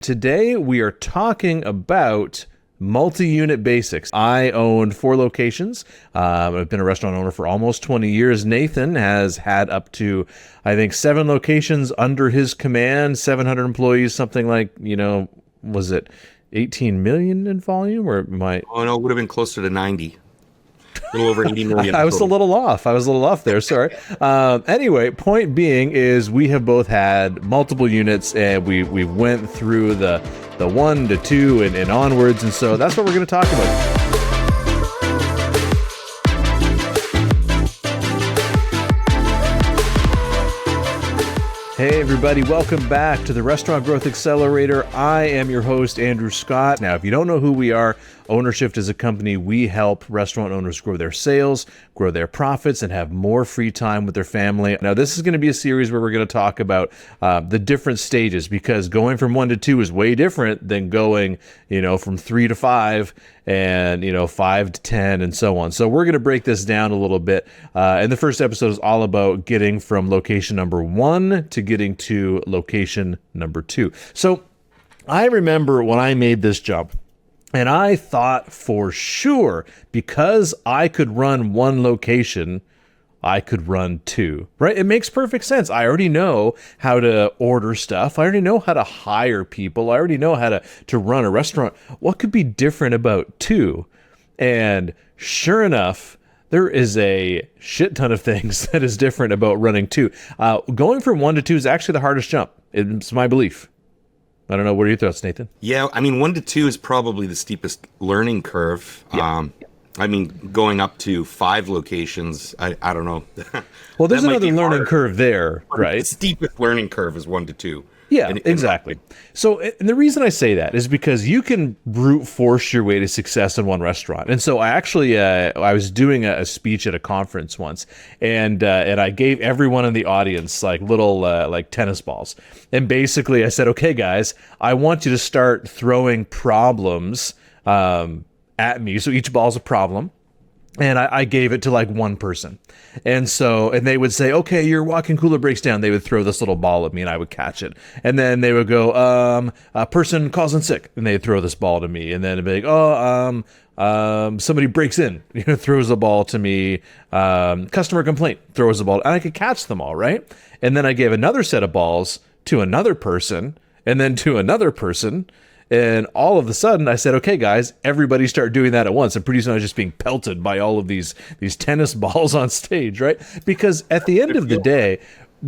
Today, we are talking about multi-unit basics. I own 4 locations. I've been a restaurant owner for almost 20 years. Nathan has had up to, I think, 7 locations under his command, 700 employees, something like, was it 18 million in volume? Or my? Oh, no, it would have been closer to 90. A little over 80 million. I was a little off there. Sorry. Anyway, point being is we have both had multiple units, and we went through the 1 to 2 and onwards, and so that's what we're going to talk about. Hey everybody, welcome back to the Restaurant Growth Accelerator. I am your host, Andrew Scott. Now, if you don't know who we are, Ownershift is a company. We help restaurant owners grow their sales, grow their profits, and have more free time with their family. Now, this is going to be a series where we're going to talk about the different stages, because going from 1 to 2 is way different than going, from 3 to 5 and, 5 to 10 and so on. So we're going to break this down a little bit. And the first episode is all about getting from location number 1 to getting to location number 2. So I remember when I made this jump, and I thought for sure, because I could run 1 location, I could run 2, right? It makes perfect sense. I already know how to order stuff. I already know how to hire people. I already know how to run a restaurant. What could be different about 2? And sure enough, there is a shit ton of things that is different about running 2. Going from 1 to 2 is actually the hardest jump. It's my belief. I don't know. What are your thoughts, Nathan? Yeah, 1 to 2 is probably the steepest learning curve. Yeah. Going up to 5 locations, I don't know. Well, there's another learning curve there, right? The steepest learning curve is 1 to 2. Yeah, exactly. So, and the reason I say that is because you can brute force your way to success in one restaurant. And so I actually, I was doing a speech at a conference once, and I gave everyone in the audience like little like tennis balls. And basically I said, okay, guys, I want you to start throwing problems at me. So each ball's a problem. And I gave it to like one person. And they would say, okay, your walk-in cooler breaks down. They would throw this little ball at me and I would catch it. And then they would go, a person calls in sick. And they'd throw this ball to me. And then it'd be like, somebody breaks in, throws a ball to me. Customer complaint, throws a ball. And I could catch them all, right? And then I gave another set of balls to another person and then to another person. And all of a sudden, I said, okay, guys, everybody start doing that at once. And pretty soon I was just being pelted by all of these tennis balls on stage, right? Because at the end of the day,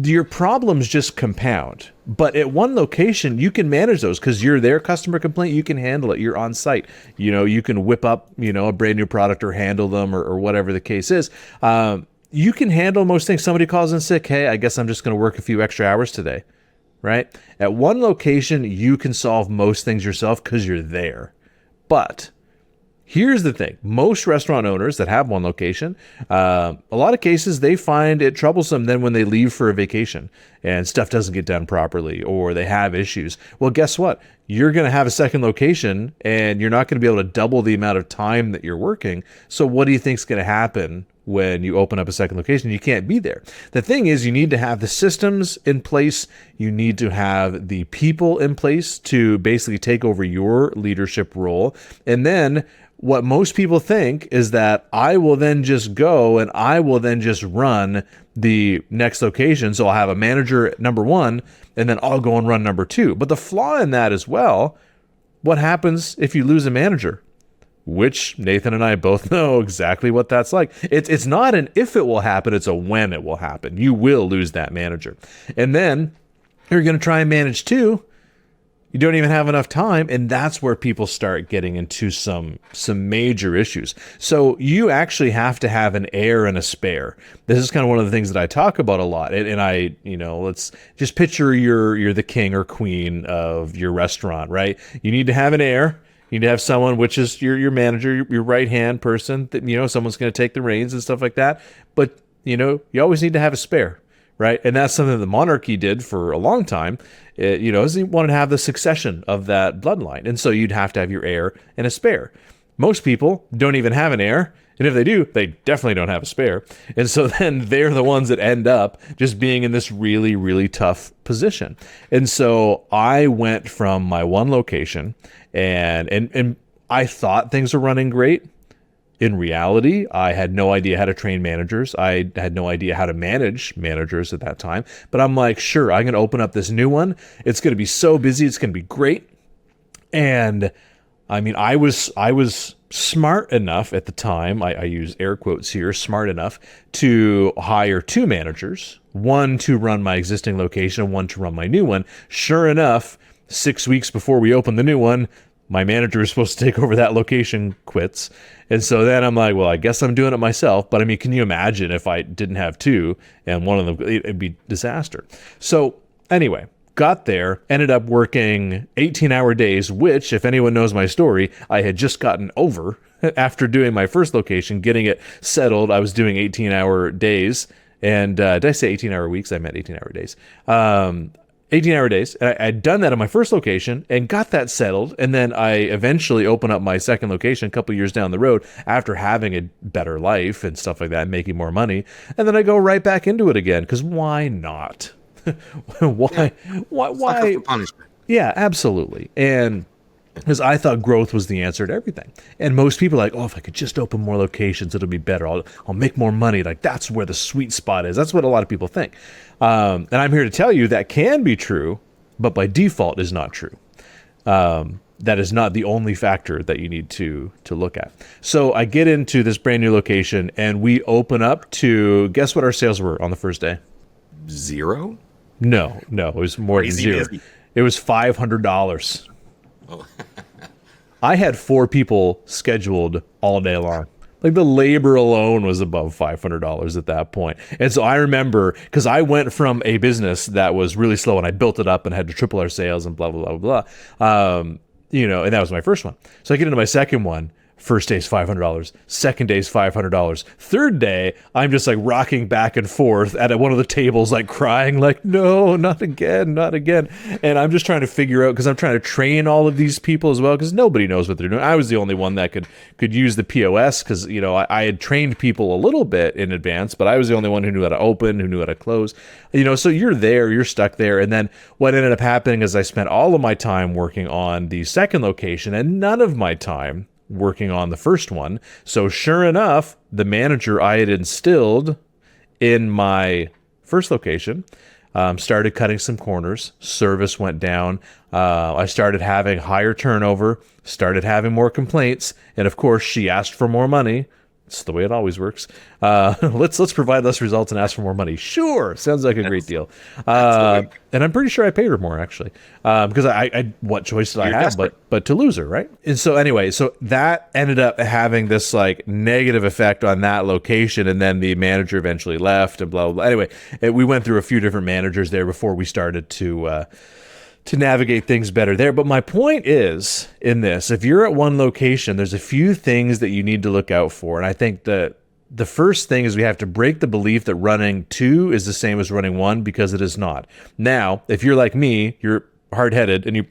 your problems just compound. But at one location, you can manage those because you're there. Customer complaint, you can handle it. You're on site. You can whip up, a brand new product or handle them or whatever the case is. You can handle most things. Somebody calls in sick. Hey, I guess I'm just going to work a few extra hours today. Right? At one location, you can solve most things yourself because you're there. But here's the thing. Most restaurant owners that have one location, a lot of cases, they find it troublesome then when they leave for a vacation and stuff doesn't get done properly or they have issues. Well, guess what? You're going to have a second location and you're not going to be able to double the amount of time that you're working. So what do you think is going to happen when you open up a second location? You can't be there. The thing is, you need to have the systems in place. You need to have the people in place to basically take over your leadership role. And then what most people think is that I will then just go and I will then just run the next location. So I'll have a manager at number 1 and then I'll go and run number 2. But the flaw in that as well, what happens if you lose a manager? Which Nathan and I both know exactly what that's like. It's not an if it will happen, it's a when it will happen. You will lose that manager. And then you're going to try and manage 2. You don't even have enough time, and that's where people start getting into some major issues. So you actually have to have an heir and a spare. This is kind of one of the things that I talk about a lot. And I, let's just picture you're the king or queen of your restaurant, right? You need to have an heir. You need to have someone, which is your manager, your right-hand person, that, someone's going to take the reins and stuff like that. But, you always need to have a spare, right? And that's something the monarchy did for a long time, is they wanted to have the succession of that bloodline. And so you'd have to have your heir and a spare. Most people don't even have an heir, And if they do, they definitely don't have a spare. And so then they're the ones that end up just being in this really, really tough position. And so I went from my one location and I thought things were running great. In reality, I had no idea how to train managers. I had no idea how to manage managers at that time. But I'm like, sure, I'm going to open up this new one. It's going to be so busy. It's going to be great. And I mean, I was smart enough at the time, I use air quotes here, smart enough to hire 2 managers, one to run my existing location and one to run my new one. Sure enough, 6 weeks before we opened the new one, my manager was supposed to take over that location quits. And so then I'm like, well, I guess I'm doing it myself. But I mean, can you imagine if I didn't have 2 and one of them, it'd be disaster. So anyway, got there, ended up working 18-hour days, which, if anyone knows my story, I had just gotten over after doing my first location, getting it settled. I was doing 18-hour days. And did I say 18-hour weeks? I meant 18-hour days. 18-hour days. And I'd done that on my first location and got that settled. And then I eventually opened up my second location a couple years down the road after having a better life and stuff like that, making more money. And then I go right back into it again, because why not? Why? Sucker for punishment. Yeah, absolutely. And because I thought growth was the answer to everything. And most people are like, oh, if I could just open more locations, it'll be better. I'll make more money. Like, that's where the sweet spot is. That's what a lot of people think. And I'm here to tell you that can be true, but by default is not true. That is not the only factor that you need to look at. So I get into this brand new location and we open up to, guess what our sales were on the first day? 0? No, it was more than 0. Busy. It was $500. Oh. I had 4 people scheduled all day long. Like, the labor alone was above $500 at that point. And so I remember, because I went from a business that was really slow and I built it up and had to triple our sales and blah, blah, blah, blah. And that was my first one. So I get into my second one. First day's $500. Second day's $500. Third day, I'm just like rocking back and forth at one of the tables, like crying, like, no, not again, not again. And I'm just trying to figure out, because I'm trying to train all of these people as well, because nobody knows what they're doing. I was the only one that could use the POS, because I had trained people a little bit in advance, but I was the only one who knew how to open, who knew how to close. So you're stuck there. And then what ended up happening is I spent all of my time working on the second location and none of my time working on the first one. So sure enough, the manager I had instilled in my first location started cutting some corners. Service went down. I started having higher turnover, started having more complaints. And of course, she asked for more money. It's the way it always works. Let's provide less results and ask for more money. Sure, sounds like a great deal. And I'm pretty sure I paid her more, actually, because I what choice did I have but to lose her, right? And so anyway, so that ended up having this like negative effect on that location, and then the manager eventually left and blah blah blah. Anyway, we went through a few different managers there before we started to navigate things better there. But my point is, in this, if you're at one location, there's a few things that you need to look out for. And I think that the first thing is we have to break the belief that running 2 is the same as running 1, because it is not. Now, if you're like me, you're hard-headed, and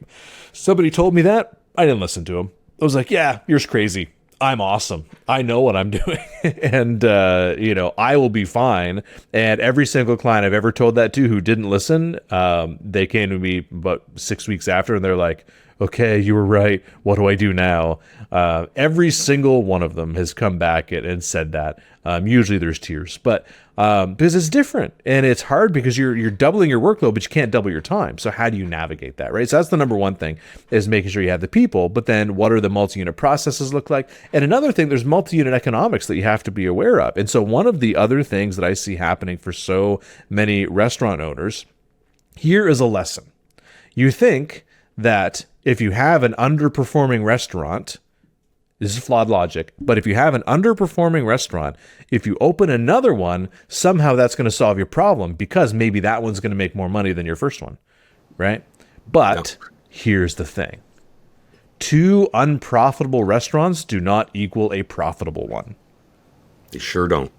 somebody told me that, I didn't listen to them. I was like, yeah, you're crazy. I'm awesome. I know what I'm doing. And, I will be fine. And every single client I've ever told that to who didn't listen, they came to me about 6 weeks after and they're like, okay, you were right. What do I do now? Every single one of them has come back and said that. Usually there's tears, but because it's different and it's hard because you're doubling your workload, but you can't double your time. So how do you navigate that, right? So that's the number one thing, is making sure you have the people, but then what are the multi-unit processes look like? And another thing, there's multi-unit economics that you have to be aware of. And so one of the other things that I see happening for so many restaurant owners, here is a lesson. You think that if you have an underperforming restaurant, this is flawed logic, but if you have an underperforming restaurant, if you open another one, somehow that's going to solve your problem, because maybe that one's going to make more money than your first one, right? But here's the thing. 2 unprofitable restaurants do not equal a profitable one. They sure don't.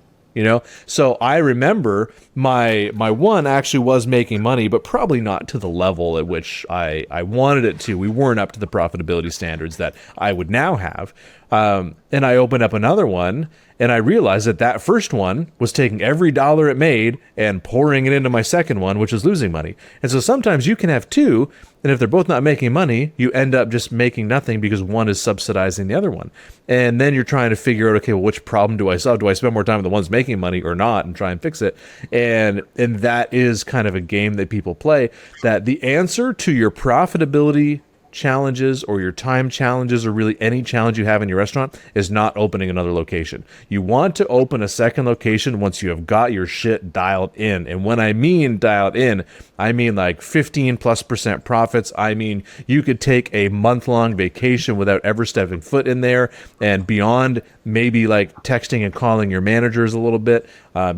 So I remember my one actually was making money, but probably not to the level at which I wanted it to. We weren't up to the profitability standards that I would now have. And I opened up another one, and I realized that first one was taking every dollar it made and pouring it into my second one, which is losing money. And so sometimes you can have two, and if they're both not making money, you end up just making nothing because one is subsidizing the other one. And then you're trying to figure out, okay, well, which problem do I solve? Do I spend more time with the ones making money or not, and try and fix it? And that is kind of a game that people play, that the answer to your profitability challenges or your time challenges, or really any challenge you have in your restaurant, is not opening another location. You want to open a second location once you have got your shit dialed in. And when I mean dialed in, I mean like 15+% profits. I mean, you could take a month-long vacation without ever stepping foot in there, and beyond maybe like texting and calling your managers a little bit.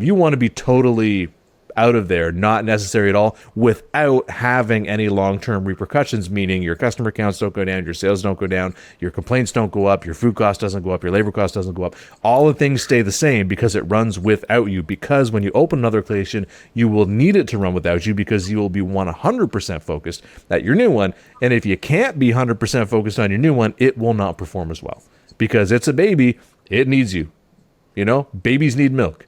You want to be totally out of there, not necessary at all, without having any long-term repercussions, meaning your customer counts don't go down, your sales don't go down, your complaints don't go up, your food cost doesn't go up, your labor cost doesn't go up. All the things stay the same because it runs without you, because when you open another location, you will need it to run without you because you will be 100% focused at your new one. And if you can't be 100% focused on your new one, it will not perform as well because it's a baby. It needs you. Babies need milk,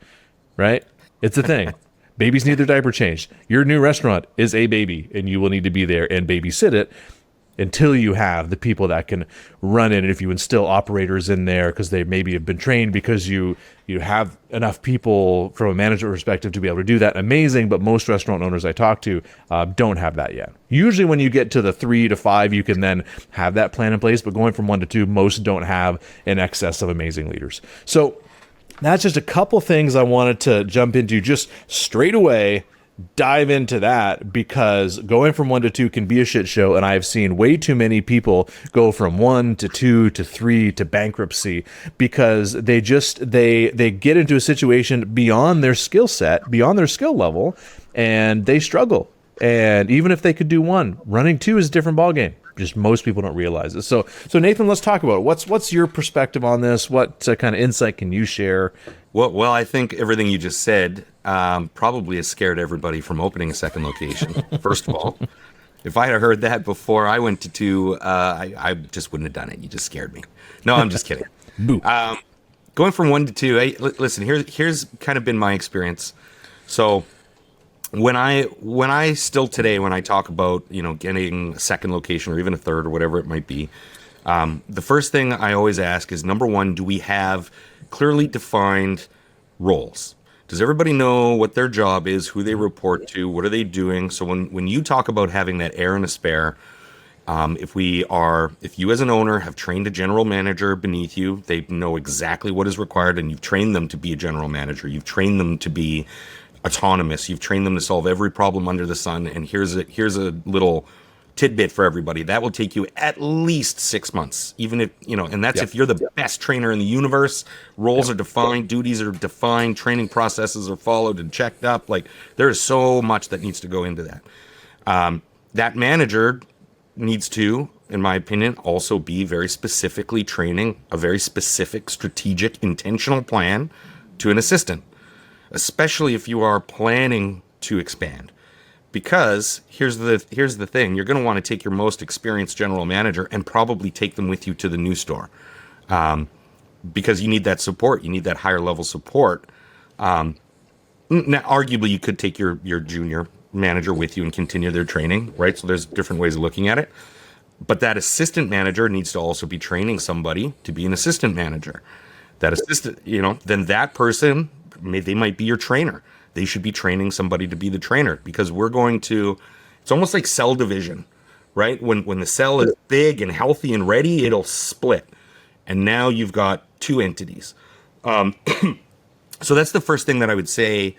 right? It's a thing. Babies need their diaper changed. Your new restaurant is a baby, and you will need to be there and babysit it until you have the people that can run it. And if you instill operators in there because they maybe have been trained, because you have enough people from a management perspective to be able to do that, amazing. But most restaurant owners I talk to don't have that yet. Usually when you get to the 3 to 5, you can then have that plan in place. But going from 1 to 2, most don't have in excess of amazing leaders. So that's just a couple things I wanted to jump into just straight away, dive into that, because going from 1 to 2 can be a shit show. And I've seen way too many people go from 1 to 2 to 3 to bankruptcy because they get into a situation beyond their skill set, beyond their skill level, and they struggle. And even if they could do 1, running 2 is a different ballgame. Just most people don't realize it. So Nathan, let's talk about it. What's your perspective on this? What kind of insight can you share? Well, I think everything you just said probably has scared everybody from opening a second location. First of all, if I had heard that before I went to 2, I just wouldn't have done it. You just scared me. No, I'm just kidding. Boo. Going from 1 to 2, listen. Here's kind of been my experience. So when I still today, when I talk about, getting a second location or even a third or whatever it might be, the first thing I always ask is, number one, do we have clearly defined roles? Does everybody know what their job is, who they report to, what are they doing? So when you talk about having that heir and a spare, if you as an owner have trained a general manager beneath you, they know exactly what is required, and you've trained them to be a general manager. You've trained them to be autonomous. You've trained them to solve every problem under the sun. And here's a little tidbit for everybody. That will take you at least 6 months, even if, and that's if you're the best trainer in the universe. Roles are defined, duties are defined, training processes are followed and checked up. Like, there is so much that needs to go into that. That manager needs to, in my opinion, also be very specifically training a very specific, strategic, intentional plan to an assistant, especially if you are planning to expand. Because here's the thing, you're going to want to take your most experienced general manager and probably take them with you to the new store, because you need that support. You need that higher level support. Now, arguably, you could take your junior manager with you and continue their training, right? So there's different ways of looking at it. But that assistant manager needs to also be training somebody to be an assistant manager. That assistant, then that person, they might be your trainer. They should be training somebody to be the trainer, because it's almost like cell division, right? When the cell is big and healthy and ready, it'll split. And now you've got 2 entities. So that's the first thing that I would say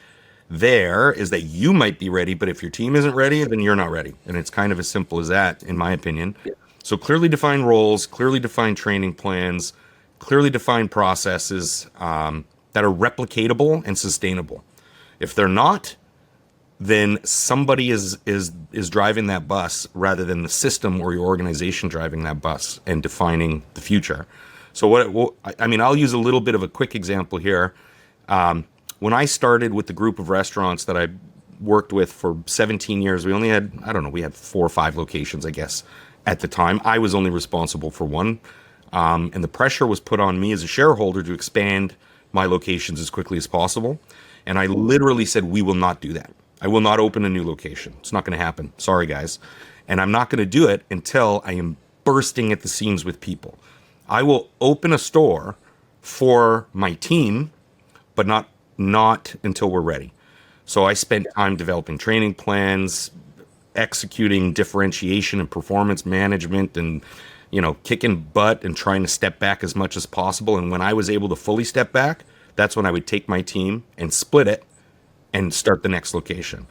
there, is that you might be ready, but if your team isn't ready, then you're not ready. And it's kind of as simple as that, in my opinion. Yeah. So clearly defined roles, clearly defined training plans, clearly defined processes that are replicatable and sustainable. If they're not, then somebody is driving that bus rather than the system or your organization driving that bus and defining the future. So I'll use a little bit of a quick example here. when I started with the group of restaurants that I worked with for 17 years, we only had, I don't know, we had 4 or 5 locations, I guess, at the time. I was only responsible for one. And the pressure was put on me as a shareholder to expand my locations as quickly as possible. And I literally said, we will not do that. I will not open a new location. It's not going to happen. Sorry, guys. And I'm not going to do it until I am bursting at the seams with people. I will open a store for my team, but not until we're ready. So I spent time developing training plans, executing differentiation and performance management, and kicking butt and trying to step back as much as possible. And when I was able to fully step back, that's when I would take my team and split it and start the next location.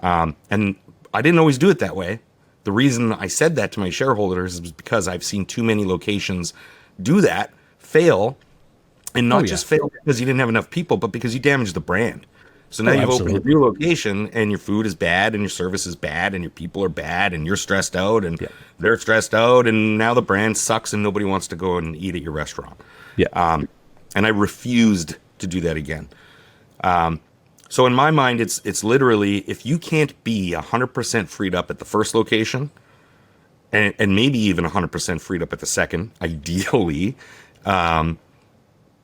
And I didn't always do it that way. The reason I said that to my shareholders is because I've seen too many locations do that, fail, and not just fail because you didn't have enough people, but because you damaged the brand. So now you've opened a new location and your food is bad and your service is bad and your people are bad and you're stressed out and they're stressed out, and now the brand sucks and nobody wants to go and eat at your restaurant. And I refused to do that again. So in my mind, it's literally, if you can't be 100% freed up at the first location, and maybe even 100% freed up at the second, ideally,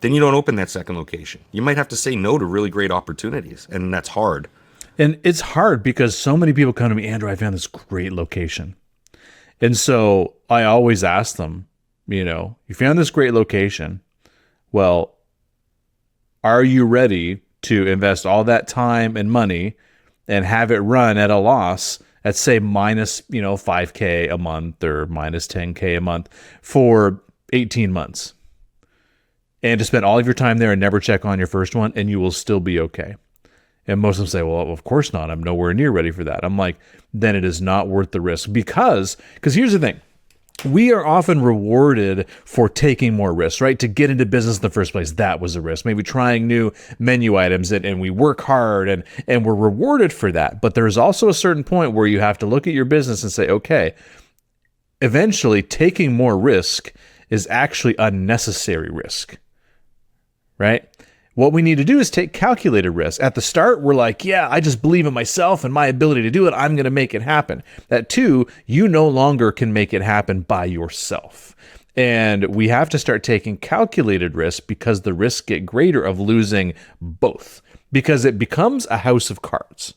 then you don't open that second location. You might have to say no to really great opportunities, and that's hard. And it's hard because so many people come to me, Andrew, I found this great location. And so I always ask them, you found this great location. Well, are you ready to invest all that time and money and have it run at a loss at, say, minus, $5K a month or minus $10K a month for 18 months? And to spend all of your time there and never check on your first one, and you will still be okay. And most of them say, well, of course not. I'm nowhere near ready for that. I'm like, then it is not worth the risk. Because here's the thing. We are often rewarded for taking more risks, right? To get into business in the first place, that was a risk. Maybe trying new menu items, and we work hard and we're rewarded for that. But there's also a certain point where you have to look at your business and say, okay, eventually taking more risk is actually unnecessary risk, right? What we need to do is take calculated risk. At the start, we're like, yeah, I just believe in myself and my ability to do it. I'm going to make it happen. At 2, you no longer can make it happen by yourself. And we have to start taking calculated risk because the risks get greater of losing both, because it becomes a house of cards.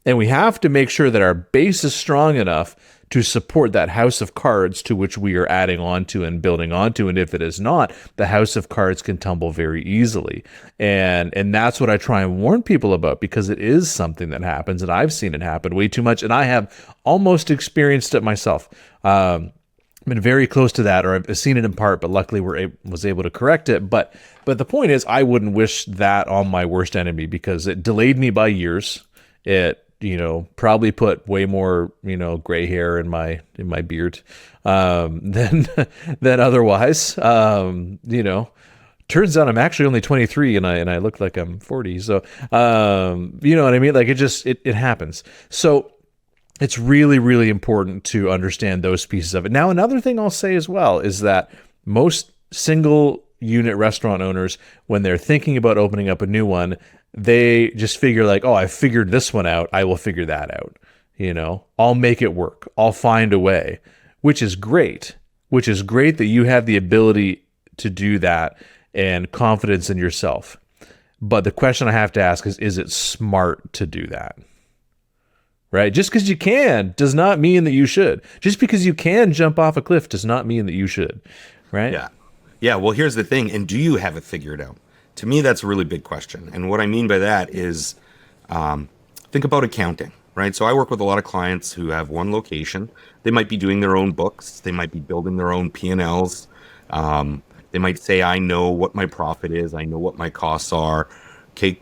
And we have to make sure that our base is strong enough to support that house of cards to which we are adding onto and building onto. And if it is not, the house of cards can tumble very easily. And that's what I try and warn people about, because it is something that happens, and I've seen it happen way too much. And I have almost experienced it myself. I've been very close to that, or I've seen it in part, but luckily was able to correct it. But the point is, I wouldn't wish that on my worst enemy, because it delayed me by years. It probably put way more, gray hair in my beard, than otherwise. Turns out I'm actually only 23 and I look like I'm 40. So, you know what I mean? Like it happens. So it's really, really important to understand those pieces of it. Now, another thing I'll say as well is that most single unit restaurant owners, when they're thinking about opening up a new one, they just figure like, oh, I figured this one out, I will figure that out. I'll make it work. I'll find a way, which is great that you have the ability to do that and confidence in yourself. But the question I have to ask is it smart to do that? Right? Just because you can does not mean that you should. Just because you can jump off a cliff does not mean that you should. Right? Yeah. Yeah. Well, here's the thing. And do you have it figured out? To me, that's a really big question. And what I mean by that is think about accounting, right? So I work with a lot of clients who have one location. They might be doing their own books. They might be building their own P&Ls. They might say, I know what my profit is. I know what my costs are. Okay,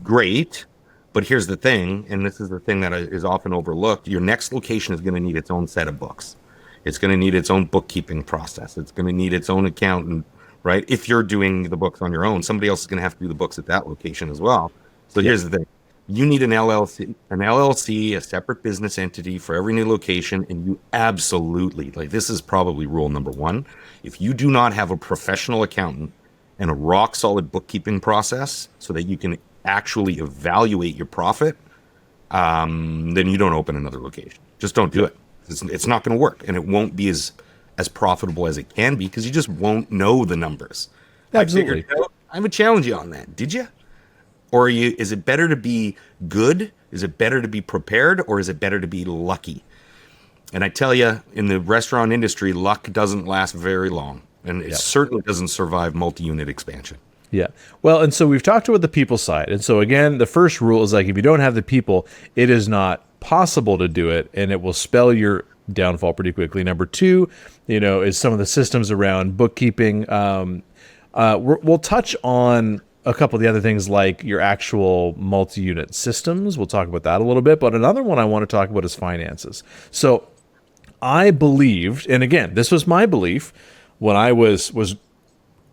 great. But here's the thing, and this is the thing that is often overlooked. Your next location is going to need its own set of books. It's going to need its own bookkeeping process. It's going to need its own accountant. Right? If you're doing the books on your own, somebody else is going to have to do the books at that location as well. So here's the thing. You need an LLC, a separate business entity for every new location. And you absolutely, this is probably rule number 1. If you do not have a professional accountant and a rock solid bookkeeping process so that you can actually evaluate your profit, then you don't open another location. Just don't do it. It's not going to work, and it won't be as profitable as it can be because you just won't know the numbers. Absolutely. I figured it out. I would challenge you on that. Did you? Or is it better to be good? Is it better to be prepared? Or is it better to be lucky? And I tell you, in the restaurant industry, luck doesn't last very long. And it certainly doesn't survive multi-unit expansion. Yeah. Well, and so we've talked about the people side. And so again, the first rule is like, if you don't have the people, it is not possible to do it, and it will spell your downfall pretty quickly. Number two, is some of the systems around bookkeeping. We'll touch on a couple of the other things like your actual multi-unit systems. We'll talk about that a little bit. But another one I want to talk about is finances. So I believed, and again, this was my belief when I was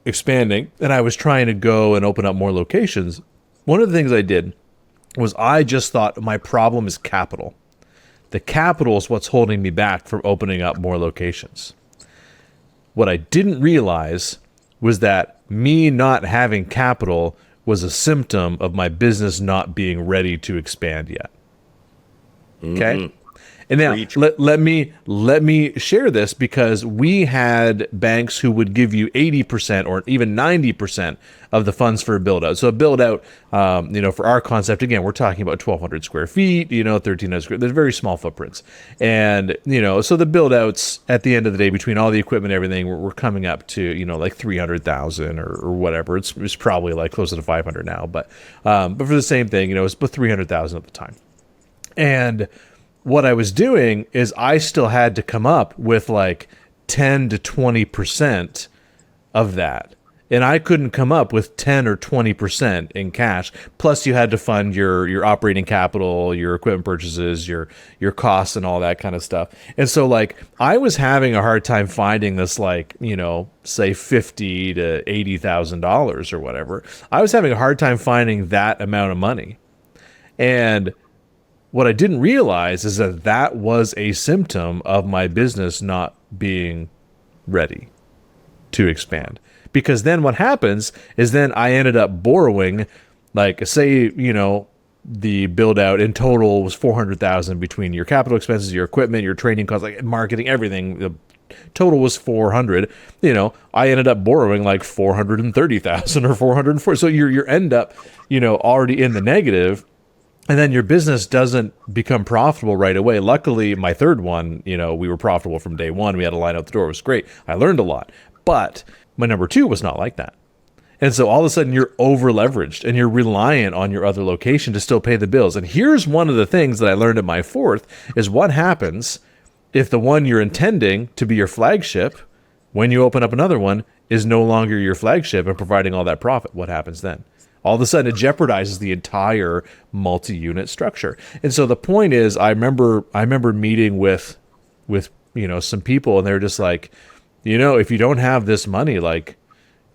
expanding and I was trying to go and open up more locations. One of the things I did was I just thought my problem is capital. The capital is what's holding me back from opening up more locations. What I didn't realize was that me not having capital was a symptom of my business not being ready to expand yet. Okay? Mm-hmm. And now let me share this, because we had banks who would give you 80% or even 90% of the funds for a build out. So a build out, for our concept, again, we're talking about 1,200 square feet, 1,300 square. They're very small footprints, and so the build outs at the end of the day, between all the equipment, and everything, we're coming up to like 300,000 or whatever. It's probably like closer to 500 now, but for the same thing, it's about 300,000 at the time, and what I was doing is I still had to come up with like 10 to 20% of that. And I couldn't come up with 10 or 20% in cash. Plus you had to fund your operating capital, your equipment purchases, your costs and all that kind of stuff. And so like I was having a hard time finding this, like, say $50,000 to $80,000 or whatever. I was having a hard time finding that amount of money. And what I didn't realize is that that was a symptom of my business not being ready to expand. Because then what happens is then I ended up borrowing, like, say, the build out in total was 400,000 between your capital expenses, your equipment, your training costs, like marketing, everything. The total was 400. I ended up borrowing like 430,000 or 440. So you end up, already in the negative. And then your business doesn't become profitable right away. Luckily, my third one, we were profitable from day one. We had a line out the door. It was great. I learned a lot. But my number two was not like that. And so all of a sudden you're over leveraged and you're reliant on your other location to still pay the bills. And here's one of the things that I learned at my fourth is what happens if the one you're intending to be your flagship, when you open up another one, is no longer your flagship and providing all that profit. What happens then? All of a sudden, it jeopardizes the entire multi-unit structure. And so the point is, I remember meeting with some people, and they were just like, if you don't have this money, like,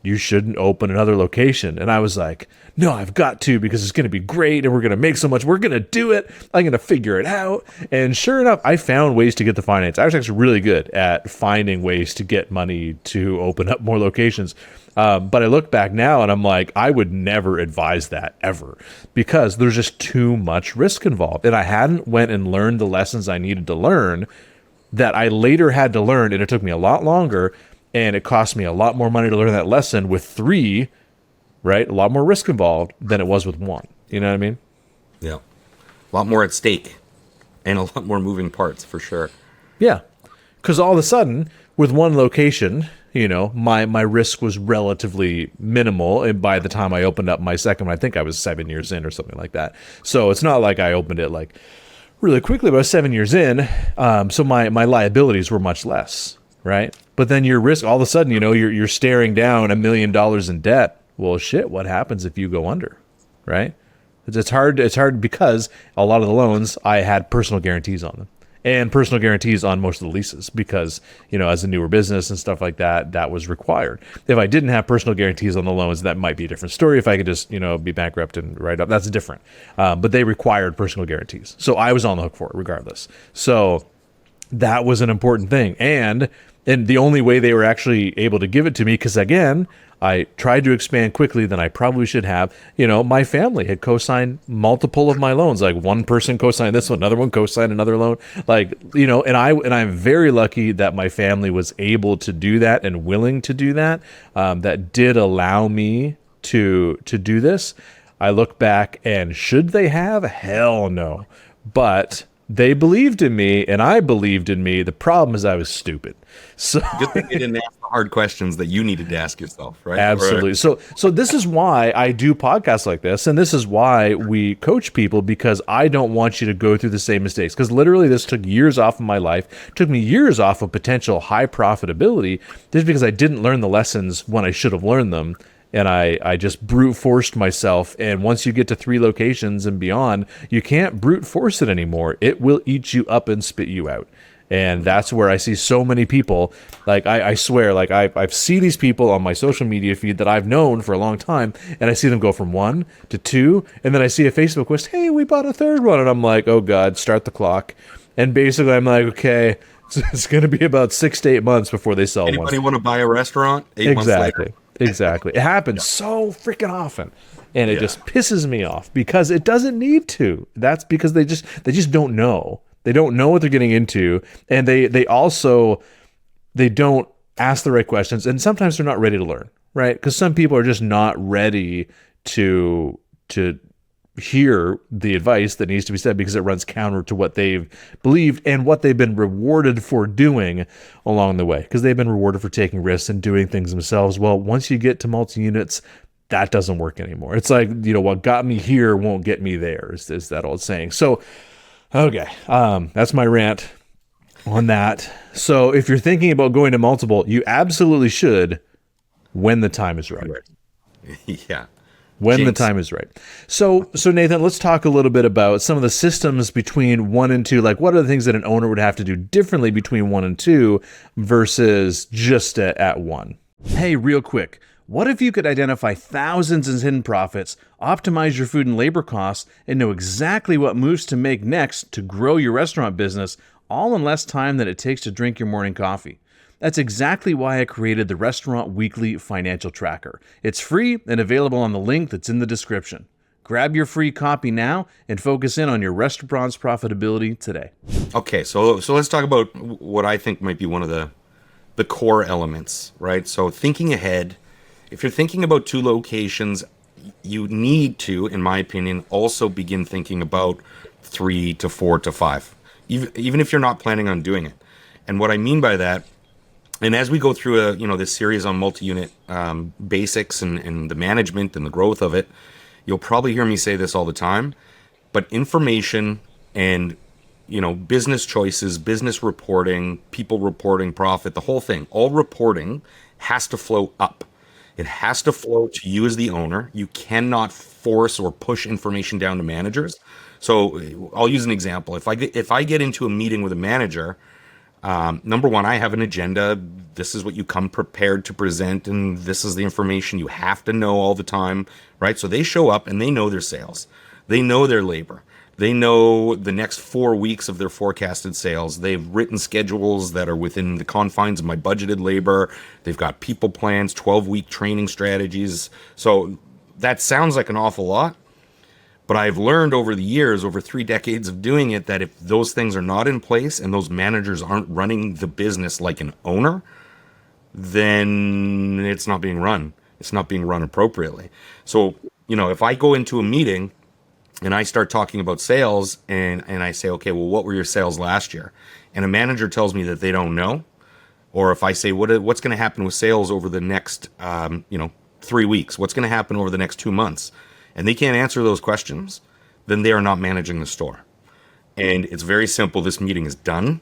you shouldn't open another location. And I was like, no, I've got to, because it's going to be great, and we're going to make so much. We're going to do it. I'm going to figure it out. And sure enough, I found ways to get the finance. I was actually really good at finding ways to get money to open up more locations. But I look back now and I'm like, I would never advise that ever, because there's just too much risk involved. And I hadn't went and learned the lessons I needed to learn that I later had to learn. And it took me a lot longer, and it cost me a lot more money to learn that lesson with three, right? A lot more risk involved than it was with one. You know what I mean? Yeah. A lot more at stake and a lot more moving parts for sure. Yeah. Because all of a sudden, with one location, my risk was relatively minimal. And by the time I opened up my second one, I think I was 7 years in or something like that. So it's not like I opened it like really quickly, but I was 7 years in. So my liabilities were much less, right? But then your risk, all of a sudden, you're staring down $1 million in debt. Well, shit, what happens if you go under, right? It's hard because a lot of the loans, I had personal guarantees on them. And personal guarantees on most of the leases because, as a newer business and stuff like that, that was required. If I didn't have personal guarantees on the loans, that might be a different story. If I could just, be bankrupt and write up, that's different. But they required personal guarantees. So I was on the hook for it regardless. So that was an important thing. And And the only way they were actually able to give it to me, because again, I tried to expand quickly than I probably should have. My family had co-signed multiple of my loans. Like one person co-signed this one, another one co-signed another loan. And I'm very lucky that my family was able to do that and willing to do that. That did allow me to do this. I look back and should they have? Hell no. But they believed in me and I believed in me. The problem is I was stupid. So Good thing you didn't ask the hard questions that you needed to ask yourself, right? absolutely. So this is why I do podcasts like this, and this is why we coach people, because I don't want you to go through the same mistakes. Because literally this took years off of my life, took me years off of potential high profitability, just because I didn't learn the lessons when I should have learned them. And I just brute forced myself. And once you get to 3 locations and beyond, you can't brute force it anymore. It will eat you up and spit you out. And that's where I see so many people. Like I swear, like I've seen these people on my social media feed that I've known for a long time, and I see them go from 1 to 2, and then I see a Facebook post, "Hey, we bought a 3rd one," and I'm like, "Oh God, start the clock." And basically, I'm like, "Okay, it's going to be about 6 to 8 months before they sell one." Anybody want to buy a restaurant? 8 months later. Exactly. It happens so freaking often, and it just pisses me off because it doesn't need to. That's because they just don't know. They don't know what they're getting into, and they don't ask the right questions, and sometimes they're not ready to learn, right? Because some people are just not ready to hear the advice that needs to be said because it runs counter to what they've believed and what they've been rewarded for doing along the way, because they've been rewarded for taking risks and doing things themselves. Well, once you get to multi-units, that doesn't work anymore. It's like, what got me here won't get me there, is that old saying. So, okay, that's my rant on that. So if you're thinking about going to multiple, you absolutely should when the time is right. Yeah. When the time is right. So Nathan, let's talk a little bit about some of the systems between 1 and 2. Like, what are the things that an owner would have to do differently between 1 and 2 versus just at 1? Hey, real quick. What if you could identify thousands in hidden profits, optimize your food and labor costs, and know exactly what moves to make next to grow your restaurant business, all in less time than it takes to drink your morning coffee? That's exactly why I created the Restaurant Weekly Financial Tracker. It's free and available on the link that's in the description. Grab your free copy now and focus in on your restaurant's profitability today. Okay, so let's talk about what I think might be one of the core elements, right? So thinking ahead, if you're thinking about 2 locations, you need to, in my opinion, also begin thinking about 3 to 4 to 5, even if you're not planning on doing it. And what I mean by that, and as we go through this series on multi-unit basics and the management and the growth of it, you'll probably hear me say this all the time, but information and business choices, business reporting, people reporting, profit, the whole thing, all reporting has to flow up. It has to flow to you as the owner. You cannot force or push information down to managers. So I'll use an example. If I get into a meeting with a manager, number one, I have an agenda. This is what you come prepared to present, and this is the information you have to know all the time, right? So they show up and they know their sales. They know their labor. They know the next 4 weeks of their forecasted sales. They've written schedules that are within the confines of my budgeted labor. They've got people plans, 12-week training strategies. So that sounds like an awful lot. But I've learned over the years, over 3 decades of doing it, that if those things are not in place and those managers aren't running the business like an owner, then it's not being run. It's not being run appropriately. So, if I go into a meeting and I start talking about sales and I say, okay, well, what were your sales last year? And a manager tells me that they don't know. Or if I say, what's going to happen with sales over the next, 3 weeks? What's going to happen over the next 2 months? And they can't answer those questions, then they are not managing the store. And it's very simple. This meeting is done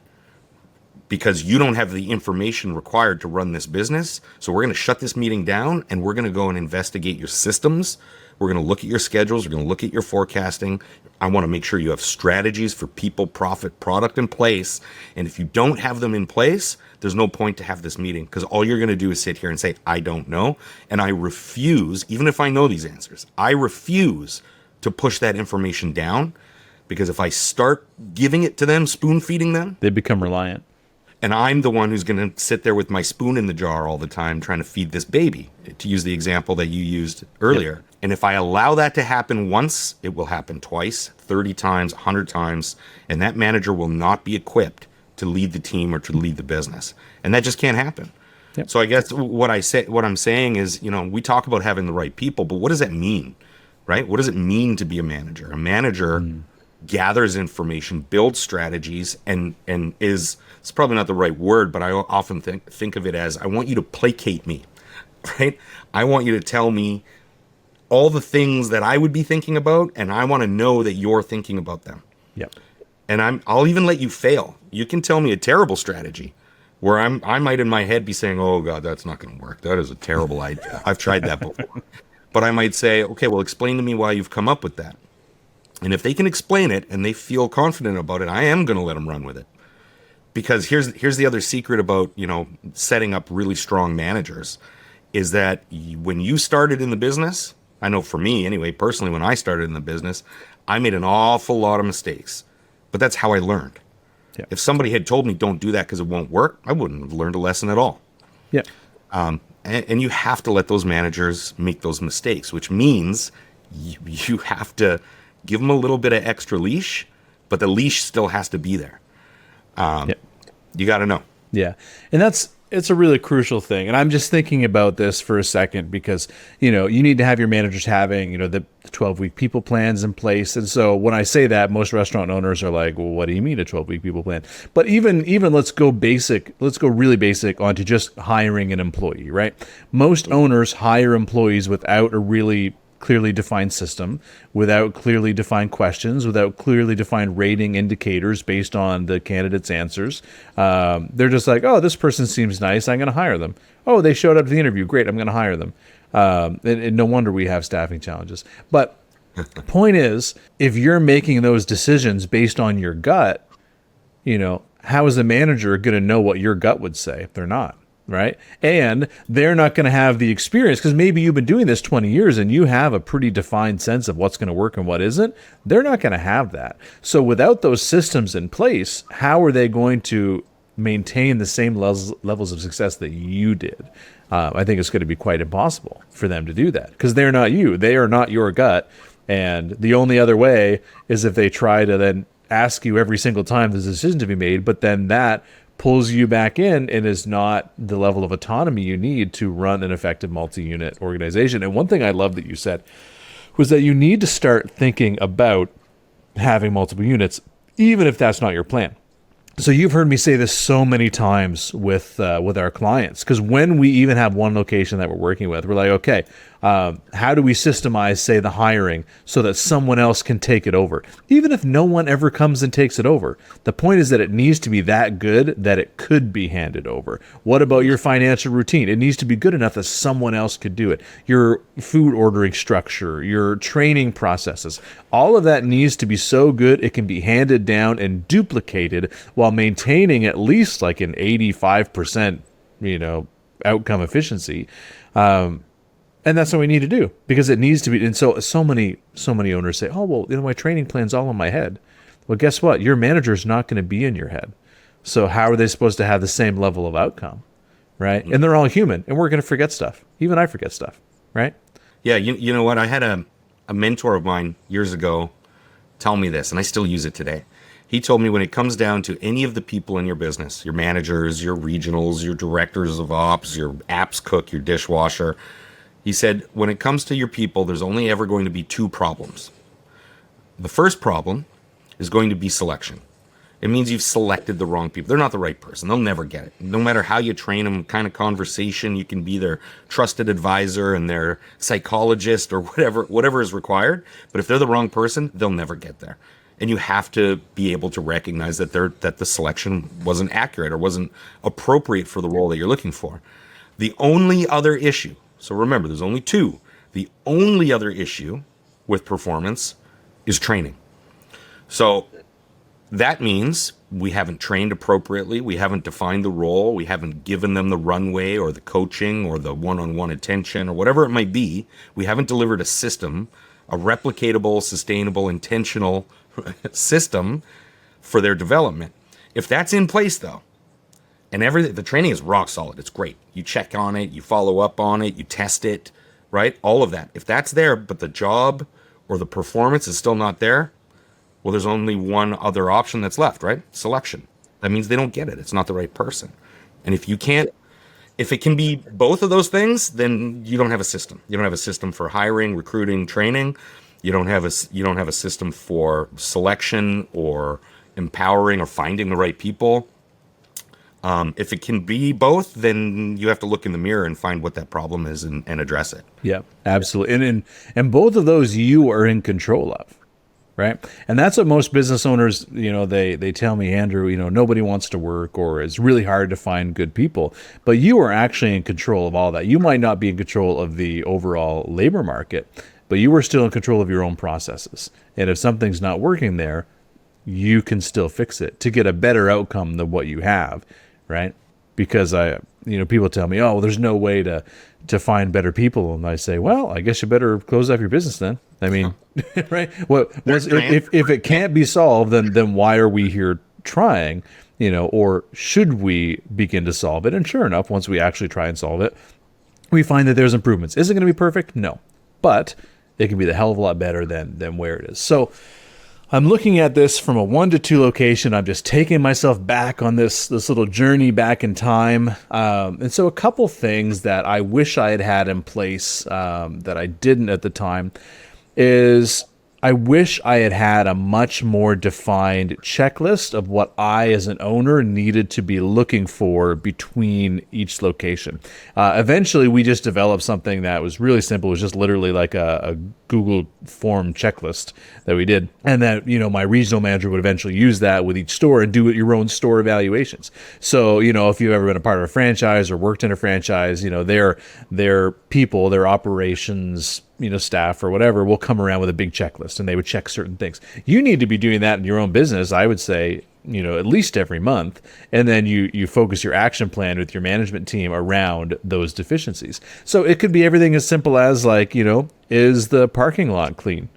because you don't have the information required to run this business. So we're going to shut this meeting down and we're going to go and investigate your systems. We're going to look at your schedules. We're going to look at your forecasting. I want to make sure you have strategies for people, profit, product in place. And if you don't have them in place, there's no point to have this meeting because all you're going to do is sit here and say, I don't know. And I refuse, even if I know these answers, I refuse to push that information down because if I start giving it to them, spoon feeding them, They become reliant. And I'm the one who's going to sit there with my spoon in the jar all the time trying to feed this baby, to use the example that you used earlier. Yep. And if I allow that to happen once, it will happen twice, 30 times, 100 times, and that manager will not be equipped to lead the team or to lead the business. And that just can't happen. Yep. So I guess what I'm saying is, we talk about having the right people, but what does that mean, right? What does it mean to be a manager? A manager gathers information, builds strategies, and is, it's probably not the right word, but I often think of it as, I want you to placate me, right? I want you to tell me all the things that I would be thinking about, and I want to know that you're thinking about them. Yep. And I'll even let you fail. You can tell me a terrible strategy where I might in my head be saying, oh God, that's not going to work. That is a terrible idea. I've tried that before. But I might say, okay, well, explain to me why you've come up with that. And if they can explain it and they feel confident about it, I am going to let them run with it. Because here's the other secret about, setting up really strong managers is that when you started in the business, I know for me anyway, personally, when I started in the business, I made an awful lot of mistakes, but that's how I learned. Yeah. If somebody had told me don't do that because it won't work, I wouldn't have learned a lesson at all. Yeah. And you have to let those managers make those mistakes, which means you have to give them a little bit of extra leash, but the leash still has to be there. You got to know. Yeah. And it's a really crucial thing. And I'm just thinking about this for a second because, you need to have your managers having, the 12-week people plans in place. And so when I say that, most restaurant owners are like, well, what do you mean a 12-week people plan? But even let's go really basic onto just hiring an employee, right? Most owners hire employees without a really clearly defined system, without clearly defined questions, without clearly defined rating indicators based on the candidate's answers. They're just like, oh, this person seems nice, I'm going to hire them. Oh, they showed up to the interview, great, I'm going to hire them. And no wonder we have staffing challenges. But the point is, if you're making those decisions based on your gut, how is the manager going to know what your gut would say? They're not. Right? And they're not going to have the experience because maybe you've been doing this 20 years and you have a pretty defined sense of what's going to work and what isn't. They're not going to have that. So without those systems in place, how are they going to maintain the same levels of success that you did? I think it's going to be quite impossible for them to do that because they're not you. They are not your gut. And the only other way is if they try to then ask you every single time there's a decision to be made, but then that pulls you back in and is not the level of autonomy you need to run an effective multi-unit organization. And one thing I love that you said was that you need to start thinking about having multiple units, even if that's not your plan. So you've heard me say this so many times with our clients, because when we even have one location that we're working with, we're like, okay, how do we systemize, say, the hiring so that someone else can take it over? Even if no one ever comes and takes it over, the point is that it needs to be that good that it could be handed over. What about your financial routine? It needs to be good enough that someone else could do it. Your food ordering structure, your training processes, all of that needs to be so good it can be handed down and duplicated while maintaining at least like an 85%, outcome efficiency. And that's what we need to do because it needs to be. And so many owners say, oh, well, my training plan's all in my head. Well, guess what? Your manager's not going to be in your head. So how are they supposed to have the same level of outcome? Right. Mm-hmm. And they're all human and we're going to forget stuff. Even I forget stuff. Right. Yeah. You know what? I had a mentor of mine years ago tell me this, and I still use it today. He told me when it comes down to any of the people in your business, your managers, your regionals, your directors of ops, your apps cook, your dishwasher, he said, when it comes to your people, there's only ever going to be two problems. The first problem is going to be selection. It means you've selected the wrong people. They're not the right person. They'll never get it. No matter how you train them, kind of conversation, you can be their trusted advisor and their psychologist or whatever is required. But if they're the wrong person, they'll never get there. And you have to be able to recognize that the selection wasn't accurate or wasn't appropriate for the role that you're looking for. The only other issue, so remember, there's only two. The only other issue with performance is training. So that means we haven't trained appropriately. We haven't defined the role. We haven't given them the runway or the coaching or the one-on-one attention or whatever it might be. We haven't delivered a system, a replicatable, sustainable, intentional system for their development. If that's in place, though, And the training is rock solid. It's great. You check on it, you follow up on it, you test it, right? All of that. If that's there, but the job or the performance is still not there, well, there's only one other option that's left, right? Selection. That means they don't get it. It's not the right person. And if it can be both of those things, then you don't have a system. You don't have a system for hiring, recruiting, training. You don't have a system for selection or empowering or finding the right people. If it can be both, then you have to look in the mirror and find what that problem is and address it. Yeah, absolutely. And both of those you are in control of, right? And that's what most business owners, they tell me, Andrew, nobody wants to work, or it's really hard to find good people. But you are actually in control of all that. You might not be in control of the overall labor market, but you are still in control of your own processes. And if something's not working there, you can still fix it to get a better outcome than what you have. Right? Because people tell me, oh, well, there's no way to find better people. And I say, well, I guess you better close off your business then. I mean, right? Well, if it can't be solved, then why are we here trying, or should we begin to solve it? And sure enough, once we actually try and solve it, we find that there's improvements. Is it going to be perfect? No, but it can be the hell of a lot better than where it is. So I'm looking at this from a 1 to 2 location. I'm just taking myself back on this little journey back in time. And so a couple things that I wish I had had in place that I didn't at the time is I wish I had had a much more defined checklist of what I, as an owner, needed to be looking for between each location. Eventually, we just developed something that was really simple. It was just literally like a Google form checklist that we did. And that, my regional manager would eventually use that with each store and do your own store evaluations. So, if you've ever been a part of a franchise or worked in a franchise, their people, their operations, staff or whatever will come around with a big checklist and they would check certain things. You need to be doing that in your own business, I would say, at least every month. And then you focus your action plan with your management team around those deficiencies. So it could be everything as simple as is the parking lot clean?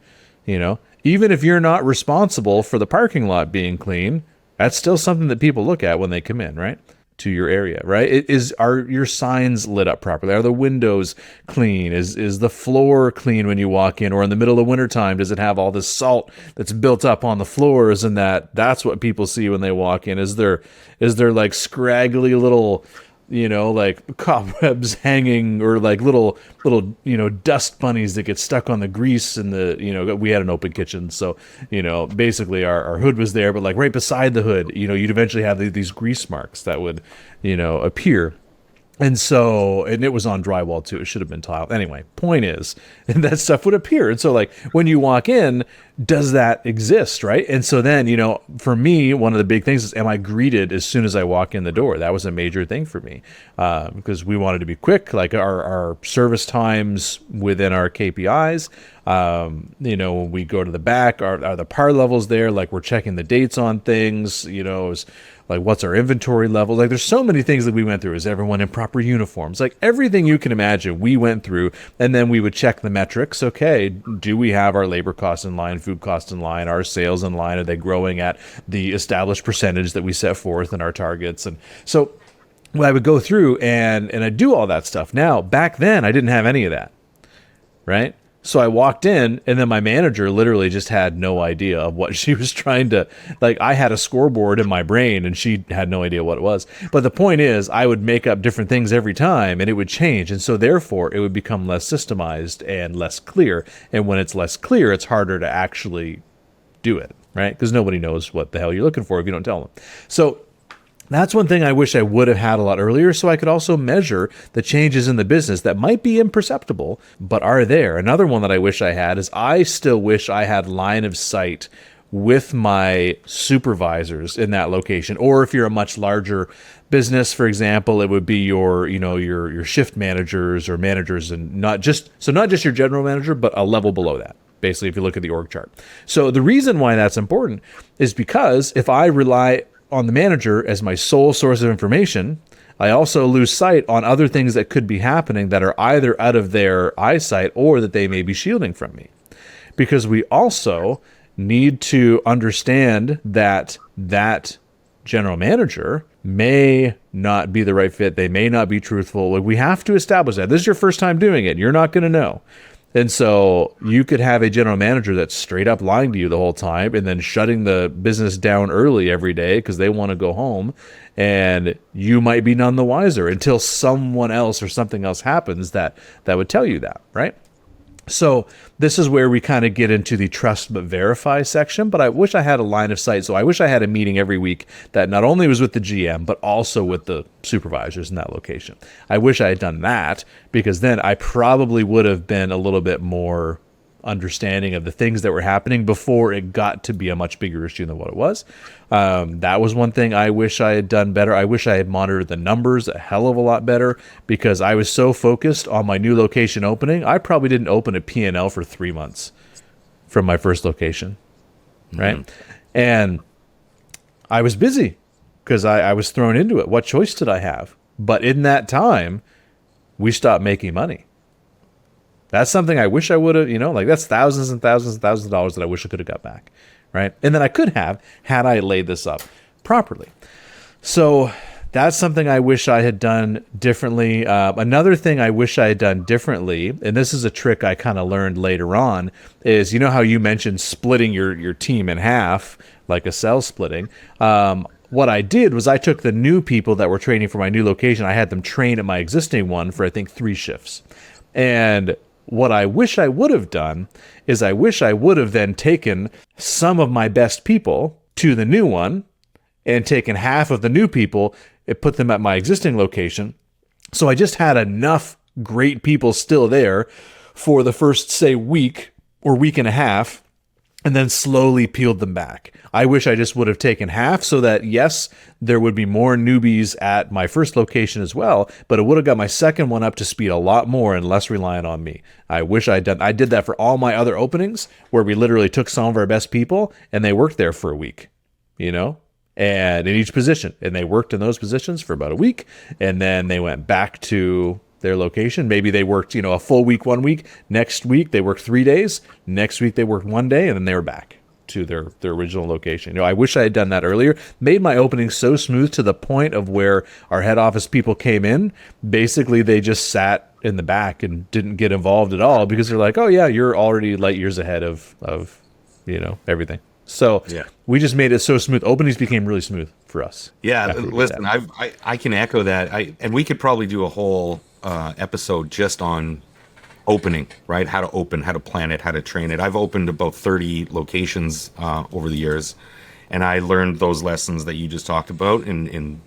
Even if you're not responsible for the parking lot being clean, that's still something that people look at when they come in, right? To your area, right? Are your signs lit up properly? Are the windows clean? Is the floor clean when you walk in? Or in the middle of wintertime, does it have all this salt that's built up on the floors, and that's what people see when they walk in? Is there like scraggly little, like cobwebs hanging, or like little dust bunnies that get stuck on the grease? And we had an open kitchen, so basically our hood was there, but like right beside the hood, you'd eventually have these grease marks that would appear. And it was on drywall too. It should have been tiled. Anyway, point is, and that stuff would appear. And so like when you walk in, does that exist, right? And so then, for me, one of the big things is, am I greeted as soon as I walk in the door? That was a major thing for me because we wanted to be quick, like our service times within our KPIs. When we go to the back, are the par levels there? Like we're checking the dates on things, like what's our inventory level? Like there's so many things that we went through. Is everyone in proper uniforms? Like everything you can imagine we went through, and then we would check the metrics. Okay, do we have our labor costs in line, food costs in line, our sales in line? Are they growing at the established percentage that we set forth in our targets? And so I would go through and I'd do all that stuff. Now, back then, I didn't have any of that, right? So I walked in, and then my manager literally just had no idea of what she was trying to, like, I had a scoreboard in my brain and she had no idea what it was. But the point is, I would make up different things every time and it would change. And so therefore it would become less systemized and less clear. And when it's less clear, it's harder to actually do it, right? Because nobody knows what the hell you're looking for if you don't tell them. So that's one thing I wish I would have had a lot earlier, so I could also measure the changes in the business that might be imperceptible, but are there. Another one that I wish I had is I still wish I had line of sight with my supervisors in that location. Or if you're a much larger business, for example, it would be your shift managers or managers, and not just your general manager, but a level below that. Basically, if you look at the org chart. So the reason why that's important is because if I rely on the manager as my sole source of information, I also lose sight on other things that could be happening that are either out of their eyesight or that they may be shielding from me. Because we also need to understand that general manager may not be the right fit. They may not be truthful. Like, we have to establish that. This is your first time doing it. You're not going to know. And so you could have a general manager that's straight up lying to you the whole time and then shutting the business down early every day because they want to go home. And you might be none the wiser until someone else or something else happens that would tell you that, right? So this is where we kind of get into the trust but verify section, but I wish I had a line of sight. So I wish I had a meeting every week that not only was with the GM, but also with the supervisors in that location. I wish I had done that, because then I probably would have been a little bit more understanding of the things that were happening before it got to be a much bigger issue than what it was. That was one thing I wish I had done better. I wish I had monitored the numbers a hell of a lot better, because I was so focused on my new location opening. I probably didn't open a P&L for 3 months from my first location, right? And I was busy because I was thrown into it. What choice did I have? But in that time, we stopped making money. That's something I wish I would have, like, that's thousands and thousands and thousands of dollars that I wish I could have got back, right? And then I could have, had I laid this up properly. So that's something I wish I had done differently. Another thing I wish I had done differently, and this is a trick I kind of learned later on, is, how you mentioned splitting your team in half, like a cell splitting. What I did was I took the new people that were training for my new location. I had them train at my existing one for, I think, 3 shifts. And what I wish I would have done is I wish I would have then taken some of my best people to the new one and taken half of the new people and put them at my existing location. So I just had enough great people still there for the first, say, week or week and a half, and then slowly peeled them back. I wish I just would have taken half so that, yes, there would be more newbies at my first location as well, but it would have got my second one up to speed a lot more and less reliant on me. I wish I did that for all my other openings, where we literally took some of our best people and they worked there for a week, and in each position, and they worked in those positions for about a week, and then they went back to their location. Maybe they worked, a full week 1 week. Next week they worked 3 days. Next week they worked 1 day, and then they were back to their original location. I wish I had done that earlier. Made my opening so smooth to the point of where our head office people came in. Basically, they just sat in the back and didn't get involved at all, because they're like, "Oh yeah, you're already light years ahead of everything." So yeah, we just made it so smooth. Openings became really smooth for us. Yeah, listen, I can echo that. And we could probably do a whole episode just on opening, right? How to open, how to plan it, how to train it. I've opened about 30 locations over the years, and I learned those lessons that you just talked about in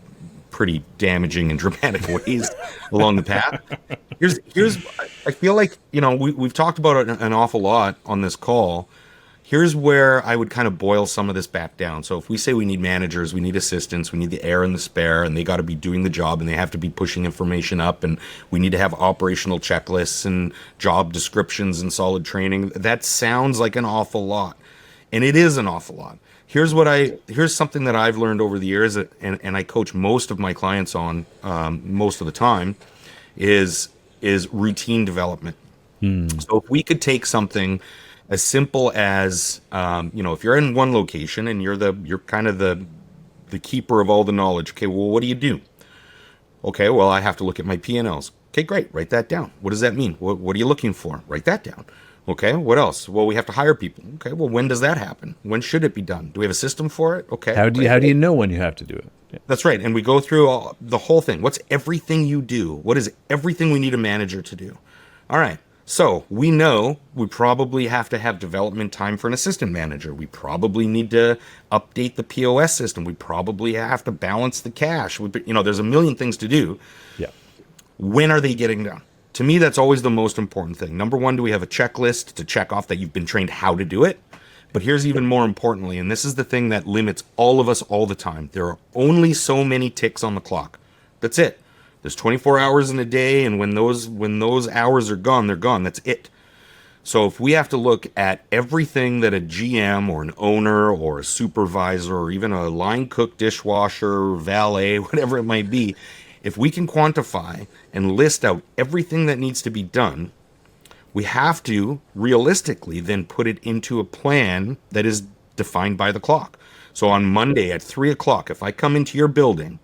pretty damaging and dramatic ways along the path. Here's I feel like, we've talked about it an awful lot on this call. Here's where I would kind of boil some of this back down. So if we say we need managers, we need assistants, we need the heir and the spare, and they got to be doing the job, and they have to be pushing information up, and we need to have operational checklists and job descriptions and solid training. That sounds like an awful lot, and it is an awful lot. Here's something that I've learned over the years, and I coach most of my clients on most of the time, is routine development. So if we could take something as simple as, if you're in one location and you're kind of the keeper of all the knowledge. Okay, well, what do you do? Okay, well, I have to look at my P&Ls. Okay, great. Write that down. What does that mean? What are you looking for? Write that down. Okay, what else? Well, we have to hire people. Okay, well, when does that happen? When should it be done? Do we have a system for it? Okay. How do you know when you have to do it? Yeah. That's right. And we go through the whole thing. What's everything you do? What is everything we need a manager to do? All right. So we know we probably have to have development time for an assistant manager. We probably need to update the POS system. We probably have to balance the cash. There's a million things to do. Yeah. When are they getting done? To me, that's always the most important thing. Number one, do we have a checklist to check off that you've been trained how to do it? But here's even more importantly, and this is the thing that limits all of us all the time. There are only so many ticks on the clock. That's it. There's 24 hours in a day, and when those hours are gone, they're gone. That's it. So if we have to look at everything that a GM or an owner or a supervisor or even a line cook, dishwasher, valet, whatever it might be, if we can quantify and list out everything that needs to be done, we have to realistically then put it into a plan that is defined by the clock. So on Monday at 3 o'clock, if I come into your building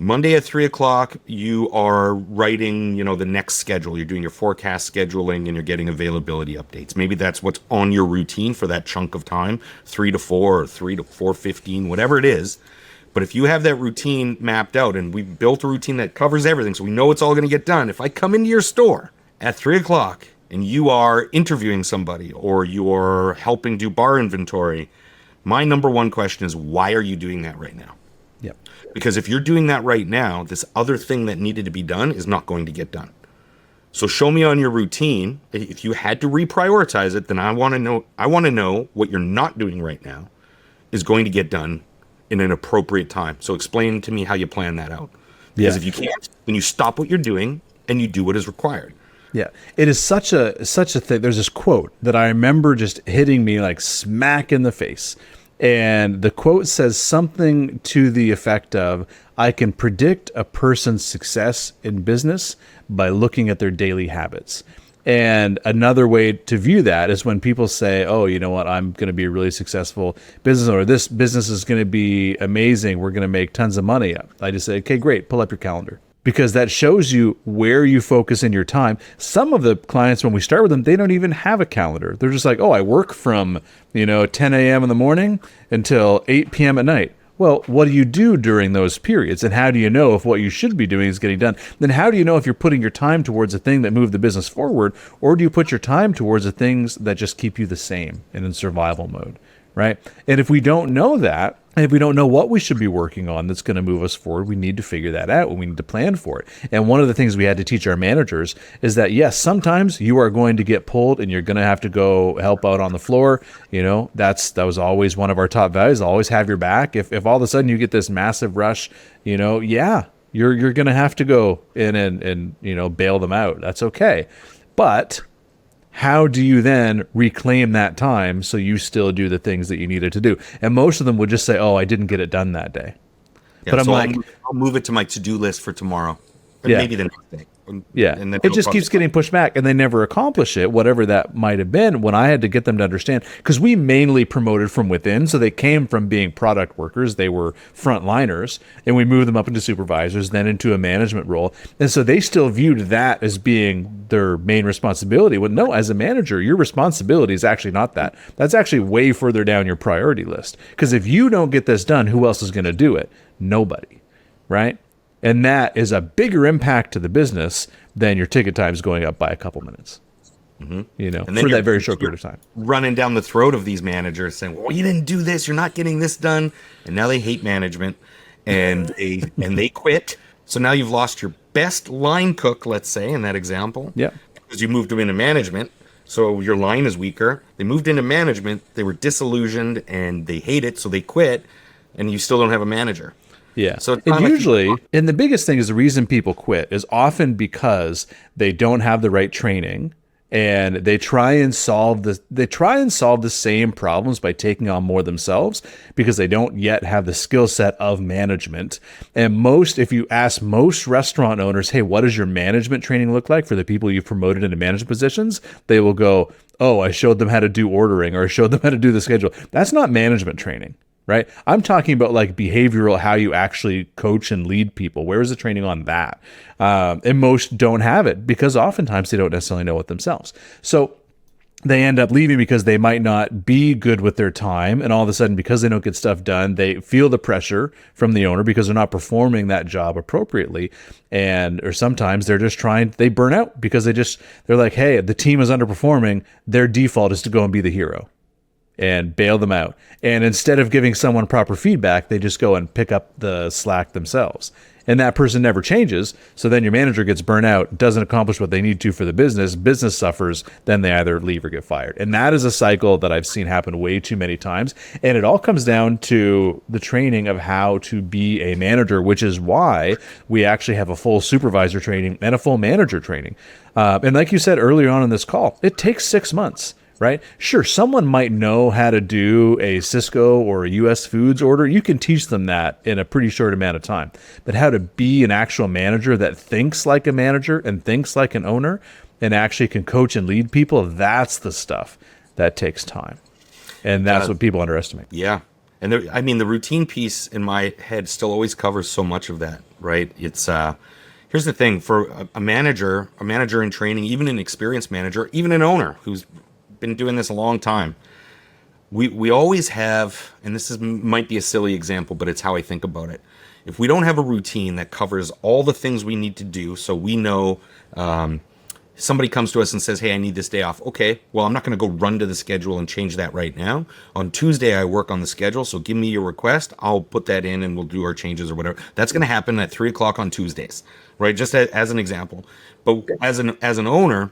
Monday at 3 o'clock, you are writing, the next schedule. You're doing your forecast scheduling and you're getting availability updates. Maybe that's what's on your routine for that chunk of time, 3 to 4 or 3 to 4:15, whatever it is. But if you have that routine mapped out, and we've built a routine that covers everything, so we know it's all going to get done. If I come into your store at 3 o'clock and you are interviewing somebody or you are helping do bar inventory, my number one question is, why are you doing that right now? Yep. Because if you're doing that right now, this other thing that needed to be done is not going to get done. So show me on your routine. If you had to reprioritize it, then I want to know what you're not doing right now is going to get done in an appropriate time. So explain to me how you plan that out. Because if you can't, then you stop what you're doing and you do what is required. Yeah, it is such a thing. There's this quote that I remember just hitting me like smack in the face. And the quote says something to the effect of, I can predict a person's success in business by looking at their daily habits. And another way to view that is when people say, oh, you know what, I'm going to be a really successful business owner. This business is going to be amazing. We're going to make tons of money. I just say, okay, great. Pull up your calendar. Because that shows you where you focus in your time. Some of the clients, when we start with them, they don't even have a calendar. They're just like, oh, I work from 10 a.m. in the morning until 8 p.m. at night. Well, what do you do during those periods? And how do you know if what you should be doing is getting done? Then how do you know if you're putting your time towards a thing that move the business forward, or do you put your time towards the things that just keep you the same and in survival mode, right? And if we don't know that, and if we don't know what we should be working on that's going to move us forward, we need to figure that out, and we need to plan for it. And one of the things we had to teach our managers is that, yes, sometimes you are going to get pulled and you're going to have to go help out on the floor. That was always one of our top values. Always have your back. If all of a sudden you get this massive rush, you're going to have to go in and bail them out. That's okay. But how do you then reclaim that time so you still do the things that you needed to do? And most of them would just say, oh, I didn't get it done that day. Yeah, but I'm like, I'll move it to my to-do list for tomorrow. Or maybe the next day. Yeah, and it just keeps getting pushed back, and they never accomplish it, whatever that might have been, when I had to get them to understand. Because we mainly promoted from within, so they came from being product workers. They were frontliners, and we moved them up into supervisors, then into a management role. And so they still viewed that as being their main responsibility. Well, no, as a manager, your responsibility is actually not that. That's actually way further down your priority list. Because if you don't get this done, who else is going to do it? Nobody, right? And that is a bigger impact to the business than your ticket times going up by a couple minutes, and for that very short period of time. Running down the throat of these managers saying, well, you didn't do this. You're not getting this done. And now they hate management and they quit. So now you've lost your best line cook, let's say, in that example. Yeah. Because you moved them into management. So your line is weaker. They moved into management. They were disillusioned and they hate it. So they quit. And you still don't have a manager. Yeah. So usually, and the biggest thing is the reason people quit is often because they don't have the right training, and they try and solve the same problems by taking on more themselves because they don't yet have the skill set of management. And if you ask most restaurant owners, hey, what does your management training look like for the people you've promoted into management positions? They will go, oh, I showed them how to do ordering, or I showed them how to do the schedule. That's not management training. Right? I'm talking about like behavioral, how you actually coach and lead people. Where is the training on that? And most don't have it because oftentimes they don't necessarily know it themselves. So they end up leaving because they might not be good with their time. And all of a sudden, because they don't get stuff done, they feel the pressure from the owner because they're not performing that job appropriately. Or sometimes they're just they burn out because they're like, hey, the team is underperforming. Their default is to go and be the hero and bail them out. And instead of giving someone proper feedback, they just go and pick up the slack themselves. And that person never changes. So then your manager gets burnt out, doesn't accomplish what they need to for the business suffers, then they either leave or get fired. And that is a cycle that I've seen happen way too many times. And it all comes down to the training of how to be a manager, which is why we actually have a full supervisor training and a full manager training. And like you said earlier on in this call, it takes 6 months. Right? Sure, someone might know how to do a Cisco or a US Foods order. You can teach them that in a pretty short amount of time. But how to be an actual manager that thinks like a manager and thinks like an owner and actually can coach and lead people, that's the stuff that takes time. And that's what people underestimate. Yeah. And the routine piece in my head still always covers so much of that. right? It's here's the thing for a manager in training, even an experienced manager, even an owner who's been doing this a long time. We always have, and might be a silly example, but it's how I think about it. If we don't have a routine that covers all the things we need to do, so we know somebody comes to us and says, hey, I need this day off. Okay, well, I'm not going to go run to the schedule and change that right now. On Tuesday, I work on the schedule, so give me your request. I'll put that in and we'll do our changes or whatever. That's going to happen at 3 o'clock on Tuesdays, right? Just as an example. But as an owner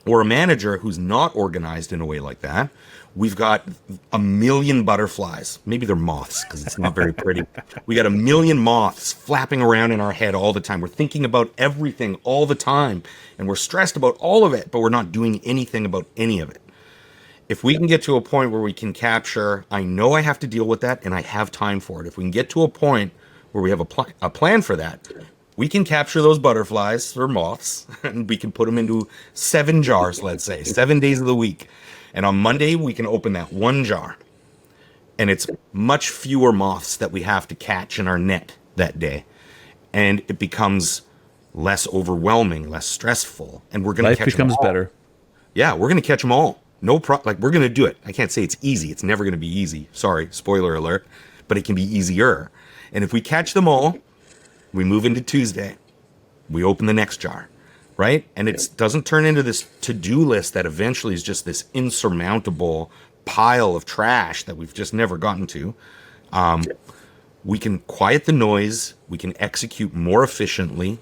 or a manager who's not organized in a way like that, we've got a million butterflies. Maybe they're moths because it's not very pretty. We got a million moths flapping around in our head all the time. We're thinking about everything all the time, and we're stressed about all of it, but we're not doing anything about any of it. If we can get to a point where we can capture, I know I have to deal with that, and I have time for it. If we can get to a point where we have a plan for that, we can capture those butterflies or moths, and we can put them into 7 jars, let's say, 7 days of the week. And on Monday, we can open that 1 jar. And it's much fewer moths that we have to catch in our net that day. And it becomes less overwhelming, less stressful. And we're going to catch them all. Life becomes better. Yeah, we're going to catch them all. Like, we're going to do it. I can't say it's easy. It's never going to be easy. Sorry, spoiler alert. But it can be easier. And if we catch them all, we move into Tuesday. We open the next jar. Right? And it doesn't turn into this to-do list that eventually is just this insurmountable pile of trash that we've just never gotten to. We can quiet the noise. We can execute more efficiently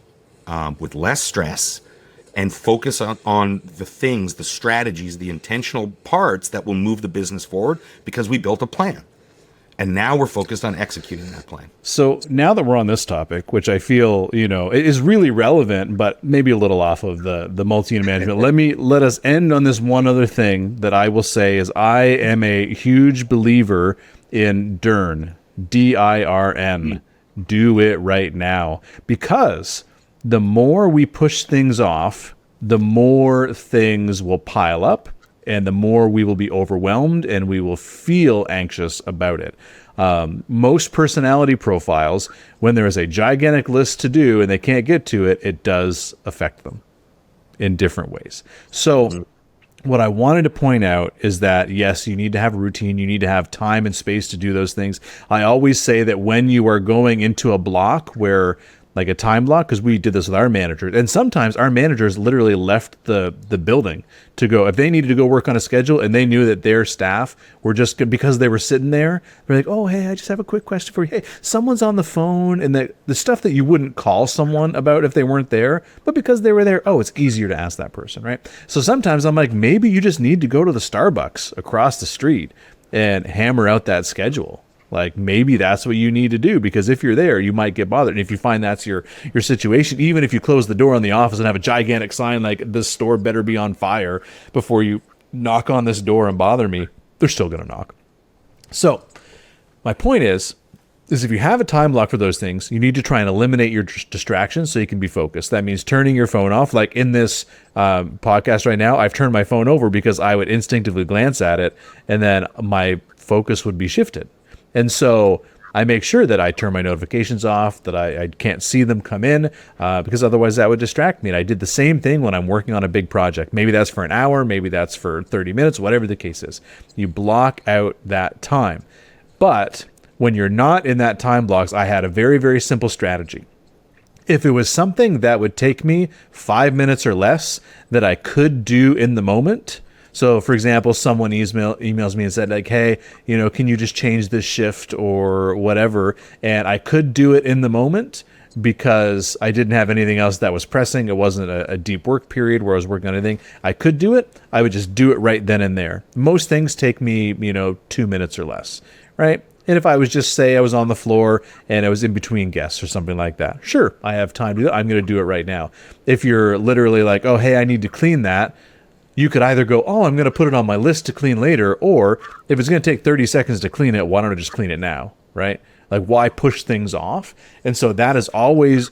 with less stress and focus on the things, the strategies, the intentional parts that will move the business forward because we built a plan. And now we're focused on executing that plan. So now that we're on this topic, which I feel, is really relevant, but maybe a little off of the multi-unit management, let us end on this one other thing that I will say is I am a huge believer in DIRN, DIRN, do it right now. Because the more we push things off, the more things will pile up. And the more we will be overwhelmed and we will feel anxious about it. Most personality profiles, when there is a gigantic list to do and they can't get to it, it does affect them in different ways. So what I wanted to point out is that, yes, you need to have a routine. You need to have time and space to do those things. I always say that when you are going into a block where like a time block, because we did this with our managers. And sometimes our managers literally left the building to go, if they needed to go work on a schedule and they knew that their staff were just good because they were sitting there, they're like, oh, hey, I just have a quick question for you. Hey, someone's on the phone, and the stuff that you wouldn't call someone about if they weren't there, but because they were there, oh, it's easier to ask that person, right? So sometimes I'm like, maybe you just need to go to the Starbucks across the street and hammer out that schedule. Like maybe that's what you need to do, because if you're there, you might get bothered. And if you find that's your situation, even if you close the door on the office and have a gigantic sign like this store better be on fire before you knock on this door and bother me, they're still going to knock. So my point is if you have a time block for those things, you need to try and eliminate your distractions so you can be focused. That means turning your phone off. Like in this podcast right now, I've turned my phone over because I would instinctively glance at it and then my focus would be shifted. And so I make sure that I turn my notifications off, that I can't see them come in, because otherwise that would distract me. And I did the same thing when I'm working on a big project. Maybe that's for an hour, maybe that's for 30 minutes, whatever the case is. You block out that time. But when you're not in that time blocks, I had a very, very simple strategy. If it was something that would take me 5 minutes or less that I could do in the moment. So, for example, someone emails me and said, like, hey, can you just change this shift or whatever? And I could do it in the moment because I didn't have anything else that was pressing. It wasn't a deep work period where I was working on anything. I could do it. I would just do it right then and there. Most things take me, 2 minutes or less, right? And if I was just say I was on the floor and I was in between guests or something like that, sure, I have time to do that. I'm going to do it right now. If you're literally like, oh, hey, I need to clean that, you could either go, oh, I'm going to put it on my list to clean later, or if it's going to take 30 seconds to clean it, why don't I just clean it now, right? Like, why push things off? And so that has always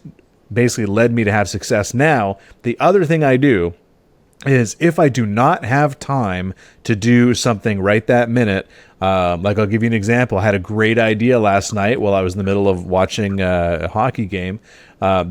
basically led me to have success. Now, the other thing I do is if I do not have time to do something right that minute. Like I'll give you an example. I had a great idea last night while I was in the middle of watching a hockey game.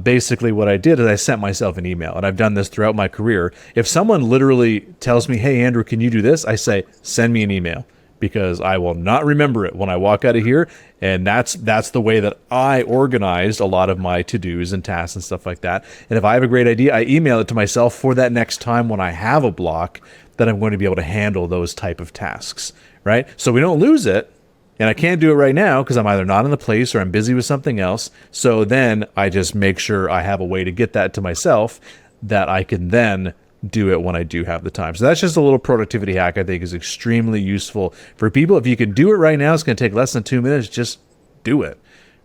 Basically what I did is I sent myself an email, and I've done this throughout my career. If someone literally tells me, hey, Andrew, can you do this? I say, send me an email, because I will not remember it when I walk out of here. And that's the way that I organized a lot of my to-dos and tasks and stuff like that. And if I have a great idea, I email it to myself for that next time when I have a block that I'm going to be able to handle those type of tasks, right? So we don't lose it. And I can't do it right now because I'm either not in the place or I'm busy with something else. So then I just make sure I have a way to get that to myself that I can then do it when I do have the time. So that's just a little productivity hack I think is extremely useful for people. If you can do it right now, it's going to take less than 2 minutes. Just do it,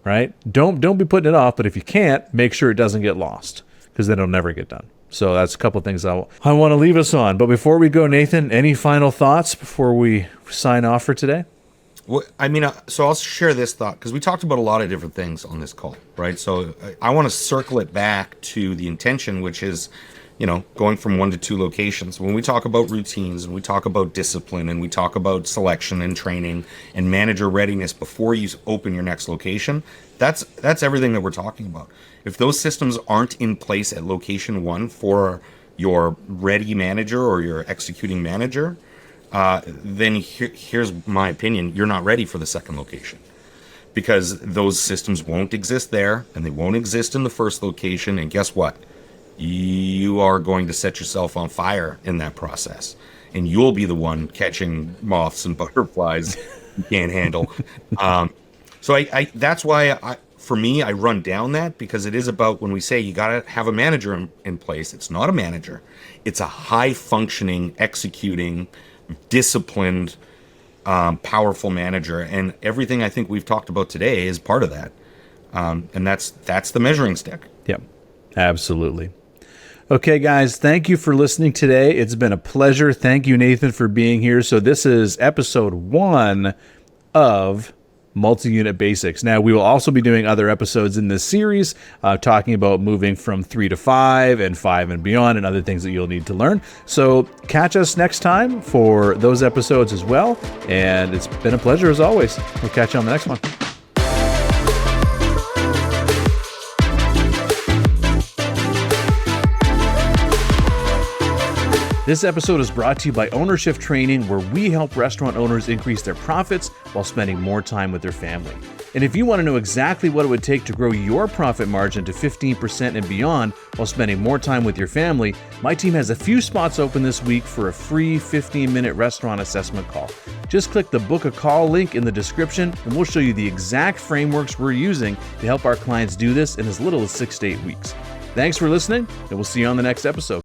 right? Don't be putting it off. But if you can't, make sure it doesn't get lost, because then it'll never get done. So that's a couple of things I want to leave us on. But before we go, Nathan, any final thoughts before we sign off for today? Well, I mean, so I'll share this thought, because we talked about a lot of different things on this call, right? So I want to circle it back to the intention, which is, going from 1 to 2 locations. When we talk about routines and we talk about discipline and we talk about selection and training and manager readiness before you open your next location, that's everything that we're talking about. If those systems aren't in place at location 1 for your ready manager or your executing manager, then here's my opinion: you're not ready for the second location, because those systems won't exist there, and they won't exist in the first location. And guess what? You are going to set yourself on fire in that process, and you'll be the one catching moths and butterflies you can't handle. So I that's why for me, I run down that, because it is about, when we say you got to have a manager in place, it's not a manager. It's a high functioning, executing, disciplined, powerful manager. And everything I think we've talked about today is part of that. And that's the measuring stick. Yep, absolutely. Okay, guys, thank you for listening today. It's been a pleasure. Thank you, Nathan, for being here. So this is episode 1 of Multi-Unit Basics. Now, we will also be doing other episodes in this series, talking about moving from 3 to 5 and 5 and beyond, and other things that you'll need to learn. So catch us next time for those episodes as well. And it's been a pleasure as always. We'll catch you on the next one. This episode is brought to you by Ownership Training, where we help restaurant owners increase their profits while spending more time with their family. And if you want to know exactly what it would take to grow your profit margin to 15% and beyond while spending more time with your family, my team has a few spots open this week for a free 15-minute restaurant assessment call. Just click the book a call link in the description, and we'll show you the exact frameworks we're using to help our clients do this in as little as 6 to 8 weeks. Thanks for listening, and we'll see you on the next episode.